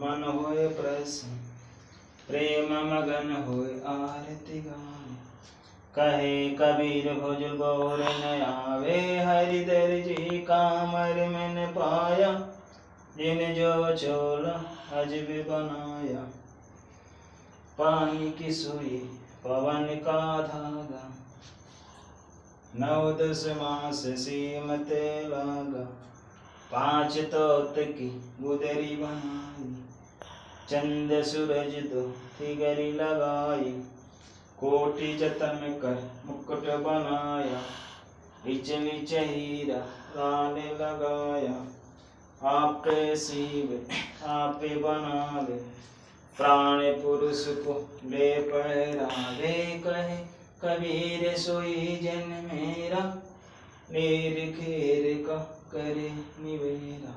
मन होए प्रसन्न, प्रेम मगन होए आरती गान। कहे कबीर भुज बोर न आवे, हरिधर जी कामर मैंने पाया। जिन जो चोला अजब बनाया, पानी की सुई पवन का धागा। 9 10 मास सीमते लागा, 5 तोत की गुदरी बनाई। चंद सूरज दो थिगरी लगाई, कोटि जतन कर मुकुट बनाया। नीच नीच हीरा लाने लगाया, आपे शिव आपे बनावे। प्राण पुरुष को ले पहरावे, कहे कबीर सोई जन मेरा। निरखेर का करे निवेरा,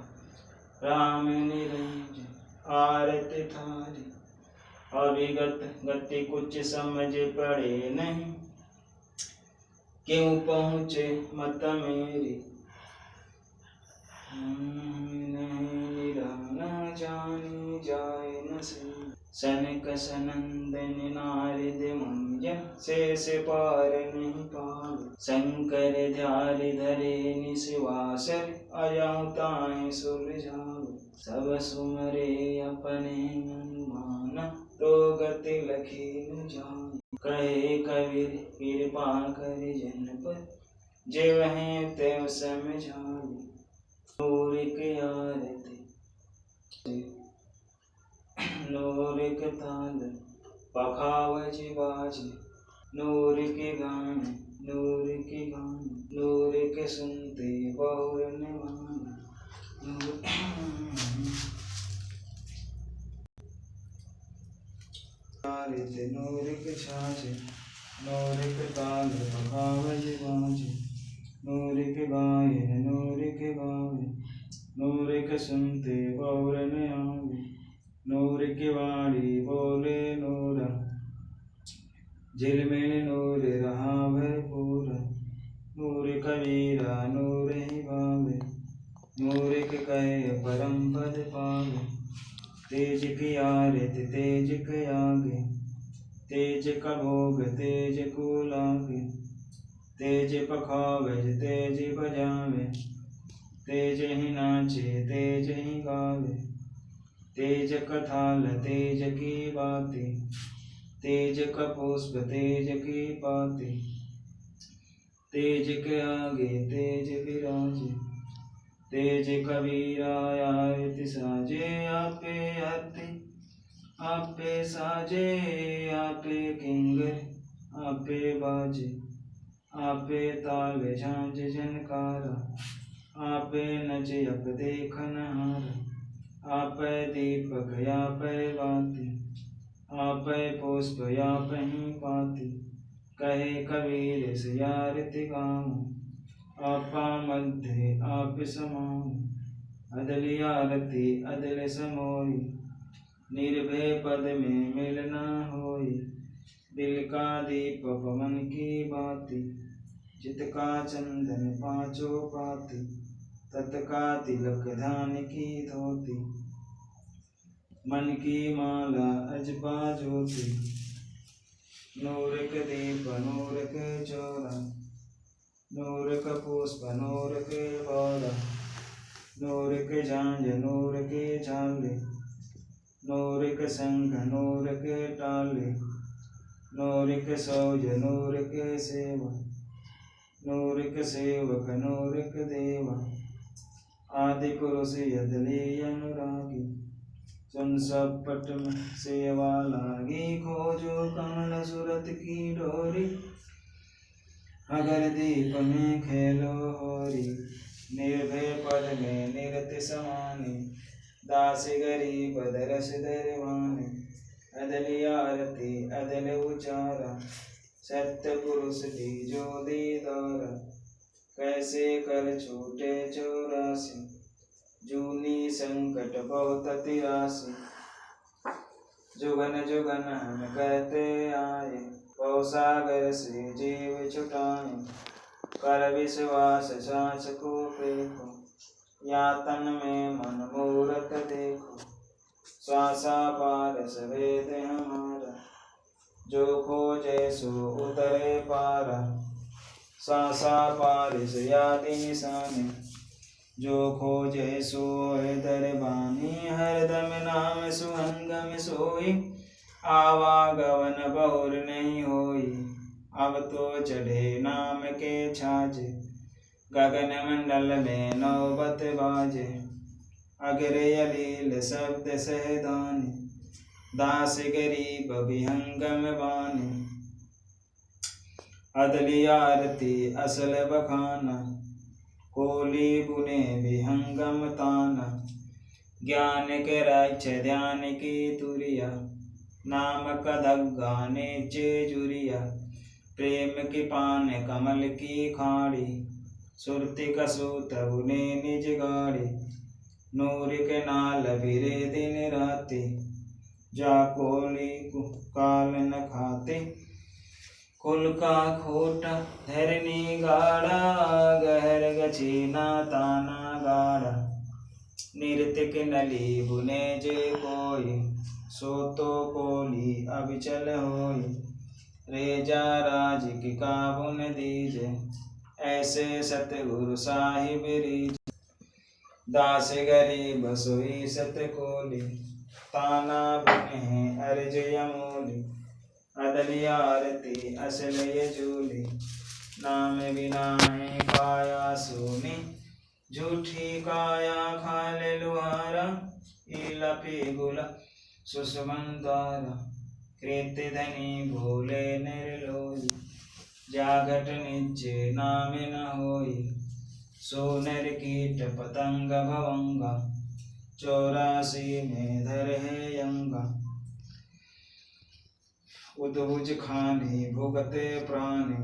राम निरंजन आरती थारी। अविगत गति कुछ समझ पड़े नहीं, क्यों पहुँचे मत मेरी। निराना जानी जाए न से, सनक सनंदन नारद मुंजन। शेष पार नहीं पार, शंकर ध्यारि धरे निशिवासर। अजाऊं ताहि सुलझाऊ, सब सुमरे अपने अनुमान। तो गति लखी न जान, कहे कबीर कृपा कर जन पर। जेव हैं तेव समझाऊ, नूर के आरती नूर के ताल पखावज बाजे। नूर के गाने नूर के गाने, नूर के सुनते बहुर न माने। नूर के छाजे, नूर के ताल पखावज बाजे। नूर के गाये नूर के गावे, नूर के सुनते बहुर न आवे। नूर की वाणी बोले नूरा, झिलमिल नूर रहा भरपूरा। नूर कबीरा नूर ही भावे, नूर के कहे परम पद पावे। तेज की आरती तेज के आगे, तेज का भोग तेज को लागे। तेज पखावज तेज बजावे, तेज ही नाचे तेज ही गावे। तेज कथाल तेज की बातें, तेज का पुष्प तेज की पाते। तेज के आगे तेज विराजे, तेज कबीरा आरती साजे। आपे आरती आपे साजे, आपे किंगर आपे बाजे। आपे ताल झांझ झनकारा, आपे नचे अब देखन हारा। आपे दीपक आपे बाती, आपे पुष्प आपे पाती। कहे कबीर से आरती गाऊं, आपा मध्य आप समाऊं। अदली आरती अदल समोई, निर्भय पद में मिलना होई। दिल का दीप पवन की बाती, चित का चंदन पांचों पाती। तत् का तिलक धान की धोती, मन की माला अजबा ज्योति। नूर के दीप नूर के चोरा, नूर का पुष्प नूर के बोरा। नूर के झांझ नूर के झाले, नूर के शंख नूर के टाले। नूर के सौज नूर के सेवा, नूर के सेवक नूर के देवा। आदि पुरुष यदली अनुरागी, सुन सब पट में सेवा लागी। खोजो कमल सूरत की डोरी, अगर दीप में खेलो होरी। निर्भय पद में निरत समाने, दासी गरीब दरस दरवाने। अदली आरती अदल उचारा, सत्य पुरुष की जो दीदारा। कैसे कर छूटे 84, जूनी संकट बहुत तिरासी। जुगन जुगन हम कहते आए, भव सागर से जीव छुटाए। कर विश्वास सांस को देखो, या तन में मन मूरत देखो। श्वासा पारस वेद हमारा, जो खोजे सो उतरे पारा। श्वासा पारस यादि निशानी, जो खोजे सोए दरबानी। हरदम नाम सुहंगम सोई, आवागवन बहुर नहीं होई। अब तो चढ़े नाम के छाजे, गगन मंडल में नौबत बाजे। अग्रे अलील शब्द सहदानी, दास गरीब विहंगम बानी। अदली आरती असल बखाना, कोली बुने विहंगम ताना। ज्ञान के रक्ष ध्यान की तुरिया, नाम कदगाने जुरिया। प्रेम की पान कमल की खाड़ी, सुरति कसूत बुने निज गाड़ी। नूर के नाल बिरे दिन राति, जा कोली काल न खाते। कुल का खोटा धरनी गाड़ा, गहर गछीना ताना गाड़ा। नृत्य के नली बुने जे कोई, सो तो कोली अबिचल होई। रेजा राज की काबुन दीजे, ऐसे सतगुरु साहिब रीज। दास गरीब सोई सत कोली, ताना बुने अर्ज यमोली। अदली आरती असल ये झूली, नाम बिनाए काया सोनी। झूठी काया खाल लुहारा, ईला पीगुला सुसुमंदारा। कृत धनी भोले निर्लोई, जागट निचे नाम न होई। सोनर कीट पतंग भवंगा, 84 में धर है यंगा। उद्भुज खाने भुगते प्राणी,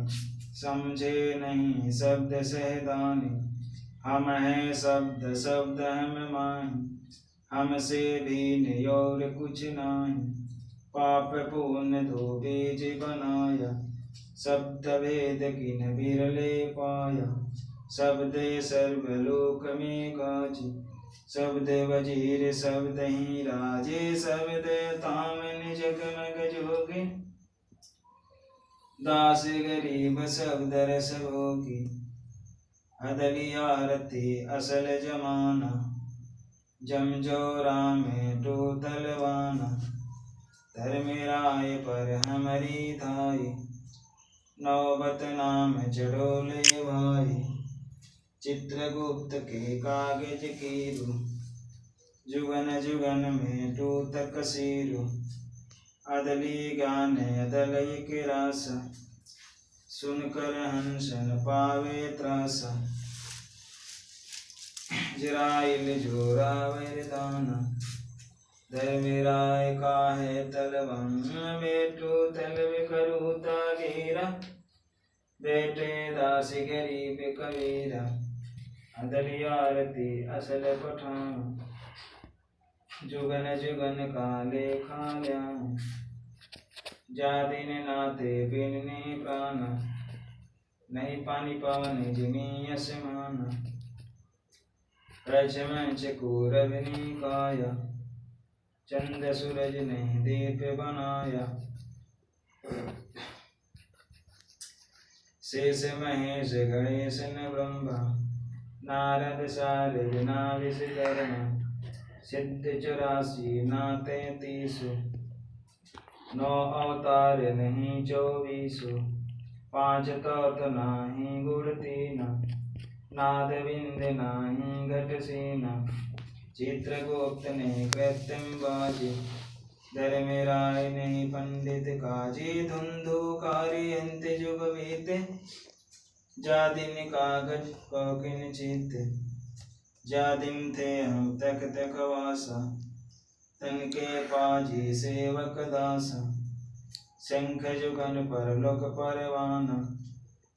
समझे नहीं शब्द सहदानी। हम हैं शब्द शब्द हम माही, हमसे भीन और कुछ नाही। पाप पुण्य दो बीज बनाया, शब्द भेद किन बिरले पाया। शब्द सर्वलोक में गाजे, शब्द वजीर शब्द ही राजे। शब्द तामन जगमग जोगे, दास गरीब शब्द रस भोगी। अदली आरती असल जमाना, जम जोरा में तो तलवाना। धर्म राय पर हमारी धाई, नौबत नाम चढ़ोले भाई। चित्रगुप्त के कागज कीरू, जुगन जुगन में टूत कसीरू। अदली गाने अदलई के रासा, सुनकर हंसन पावे त्रासा। जिराइल जोरा वरदाना, धर्म राय का है तलवन। बेटू तलब करूता घेरा, बेटे दास गरीब कबीरा। अदली आरती असल पठान, जुगन जुगन का लेखा ल्यान। जा दिन नाते बिनने प्राण, नहीं पानी पवन जिमी असमान। रच मंच को रवनी काया, चंद सूरज ने दीप बनाया। शेष महेश गणेश न ब्रह्मा, नारद शारद नाविष कर्मा। सिद्ध 84 ना 33, 9 अवतार नहीं 24। 5 तत्व नाही गुण 3, नाद बिंद नाही घट सीना। चित्रगुप्त ने कृत्रिम बाजी, धर्म राय नहीं पंडित काजी। धुंधुकारी अंत जुग बीते, जा दिन कागज कौकिन चीते। जा दिन थे हम तक तक वासा, तन के पाजी सेवक दासा। शंख जुगन पर लोक परवाना,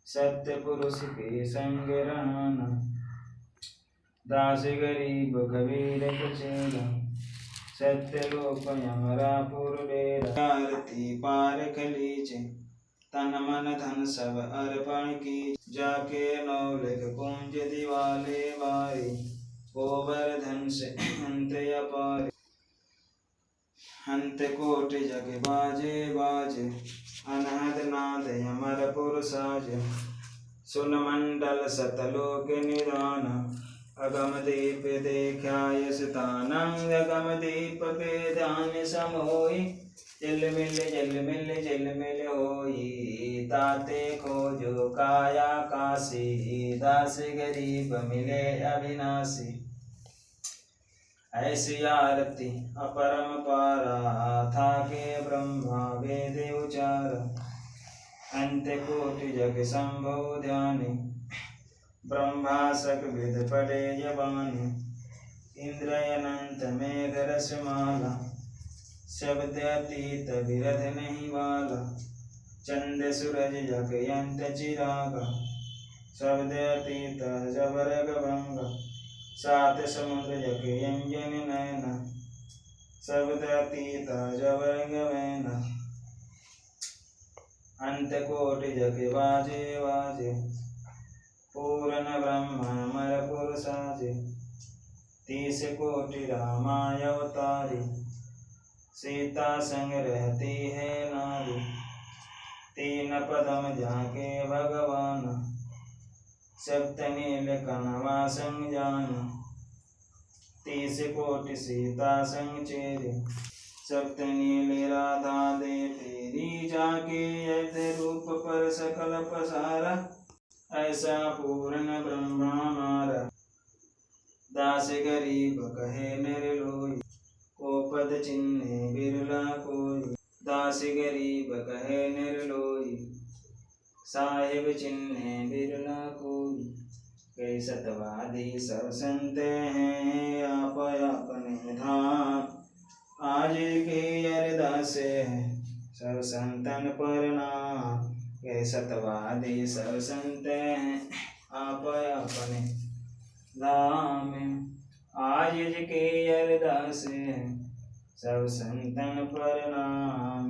सत्य पुरुष के संग रहना। दास गरीब कबीर कुचेला, सत्य लोक यमरापुर डेरा। आरती पार खलीचे, तन मन धन सब अर्पण की। जाके नौलख कुंज दिवाले बारे, गोवर्धन से अंत अपार। हंत कोटि जग बाजे बाजे अनहद नाद अमरपुर साजे सुन मंडल सतलोक निदान अगम दीप देख्याय स्थानं अगम दीप पे ध्यान समोई झिलमिल होई ताते खोजो काया काशी दास गरीब मिले अविनाशी ऐसी आरती अपरम पारा था के ब्रह्मा वेद उचार अंत कोटि जग संभव ध्यानि ब्रह्मासक विद पड़े जबानि इंद्र अनंत मेघ रसमाला शब्द अतीत विरध नहीं वाला चंद सूरज जग यंत चिरागा शब्द अतीत जबर गभंग सात समुद्र जग यंजन नयना शब्द अतीत जबर गवैना अंत कोटि जग बाजे बाजे पूर्ण ब्रह्मामरपुर साजे 30 कोटि रामाय अवतारी सीता संग रहती है नारी 3 पदम जाके भगवान सप्त नील कनवा संग जान 30 कोटि सीता संग चेरे सप्त नील राधा दे तेरी जाके यद रूप पर सकल पसारा ऐसा पूर्ण ब्रह्मा मारा दास गरीब कहे निर्लोई को पद चिन्हे बिरला कोई दास गरीब कहे निर्लोई साहिब चिन्हे बिरला कोई कई सतवादी सब संत हैं आप अपने धाम आज के अरदास है सब संतन पर नाम कई सतवादी सब संत हैं आप अपने धाम आज के अरदास है सब संतन पर नाम